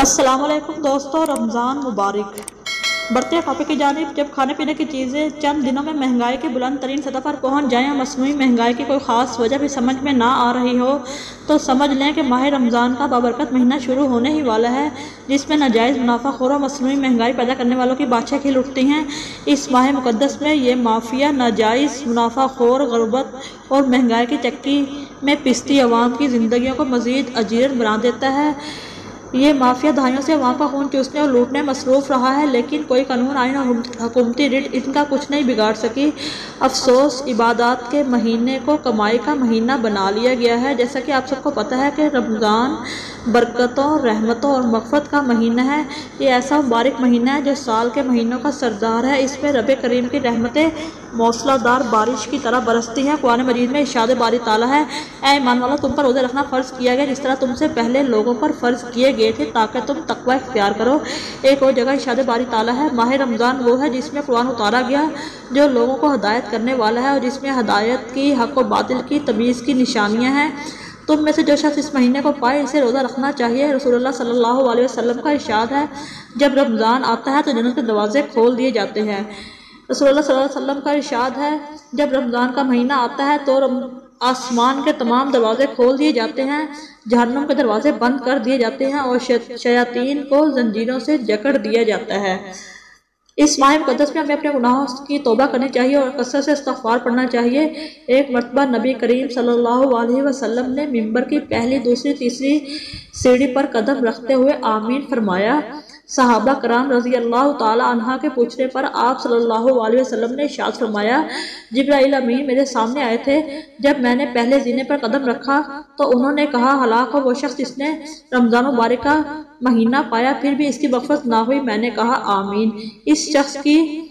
السلام علیکم دوستو، رمضان مبارک۔ بڑھتے خفے کی جانب جب کھانے پینے کی چیزیں چند دنوں میں مہنگائی کی بلند ترین سطح پر پہنچ جائیں اور مصنوعی مہنگائی کی کوئی خاص وجہ بھی سمجھ میں نہ آ رہی ہو تو سمجھ لیں کہ ماہ رمضان کا بابرکت مہینہ شروع ہونے ہی والا ہے، جس میں ناجائز منافع خور اور مصنوعی مہنگائی پیدا کرنے والوں کی بادشاہ کھل اٹھتی ہیں۔ اس ماہ مقدس میں یہ مافیا ناجائز منافع خور غربت اور مہنگائی کی چکی میں پستی عوام کی زندگیوں کو مزید اجیرن بنا دیتا ہے۔ یہ مافیا دہائیوں سے عوام کا خون چوسنے اور لوٹنے میں مصروف رہا ہے، لیکن کوئی قانون، آئین اور حکومتی رٹ ان کا کچھ نہیں بگاڑ سکی۔ افسوس، عبادات کے مہینے کو کمائی کا مہینہ بنا لیا گیا ہے۔ جیسا کہ آپ سب کو پتہ ہے کہ رمضان برکتوں، رحمتوں اور مغفرت کا مہینہ ہے۔ یہ ایسا مبارک مہینہ ہے جو سال کے مہینوں کا سردار ہے۔ اس میں رب کریم کی رحمتیں موسلا دھار بارش کی طرح برستی ہیں۔ قرآن مجید میں ارشاد باری تعالیٰ ہے، اے ایمان والو، تم پر روزے رکھنا فرض کیا گیا جس طرح تم سے پہلے لوگوں پر فرض کیے گئے تھے تاکہ تم تقوی اختیار کرو۔ ایک اور جگہ ارشاد باری تعالیٰ ہے، ماہ رمضان وہ ہے جس میں قرآن اتارا گیا جو لوگوں کو ہدایت کرنے والا ہے اور جس میں ہدایت کی، حق و باطل کی تمیز کی نشانیاں ہیں۔ تم میں سے جو شخص اس مہینے کو پائے اسے روزہ رکھنا چاہیے۔ رسول اللہ صلی اللہ علیہ وسلم کا ارشاد ہے، جب رمضان آتا ہے تو جنت کے دروازے کھول دیے جاتے ہیں۔ رسول اللہ صلی اللہ علیہ وسلم کا ارشاد ہے، جب رمضان کا مہینہ آتا ہے تو آسمان کے تمام دروازے کھول دیے جاتے ہیں، جہنم کے دروازے بند کر دیے جاتے ہیں اور شیاطین کو زنجیروں سے جکڑ دیا جاتا ہے۔ اس ماہ مقدس میں ہمیں اپنے گناہوں کی توبہ کرنی چاہیے اور کثرت سے استغفار پڑھنا چاہیے۔ ایک مرتبہ نبی کریم صلی اللہ علیہ وسلم نے ممبر کی پہلی، دوسری، تیسری سیڑھی پر قدم رکھتے ہوئے آمین فرمایا۔ صحابہ کرام رضی اللہ تعالی عنہ کے پوچھنے پر آپ صلی اللہ علیہ وسلم نے ارشاد فرمایا، جبرائیل امین میرے سامنے آئے تھے۔ جب میں نے پہلے زینے پر قدم رکھا تو انہوں نے کہا، ہلاک ہو وہ شخص جس نے رمضان مبارک کا مہینہ پایا پھر بھی اس کی مغفرت نہ ہوئی۔ میں نے کہا آمین۔ اس شخص کی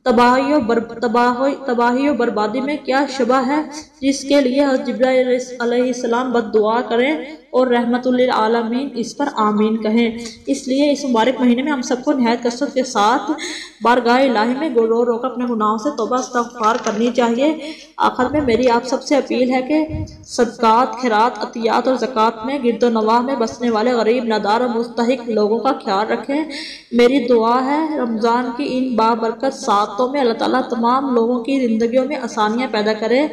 تباہی و بربادی میں کیا شبہ ہے جس کے لیے حضرت جبرائیل علیہ السلام بد دعا کریں اور رحمت للعالمین اس پر آمین کہیں۔ اس لیے اس مبارک مہینے میں ہم سب کو نہایت کثرت کے ساتھ بارگاہ الہی میں رو رو کر اپنے گناہوں سے توبہ استغفار کرنی چاہیے۔ آخر میں میری آپ سب سے اپیل ہے کہ صدقات، خیرات، عطیات اور زکوٰۃ میں گرد و نواح میں بسنے والے غریب، نادار اور مستحق لوگوں کا خیال رکھیں۔ میری دعا ہے رمضان کی ان بابرکت ساعتوں میں اللہ تعالیٰ تمام لوگوں کی زندگیوں میں آسانیاں پیدا کرے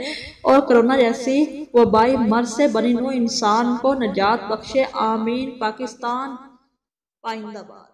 اور کرونا جیسی وبائی مرض سے بنی نوع انسان کو نجات بخشے۔ آمین۔ پاکستان پائندہ باد۔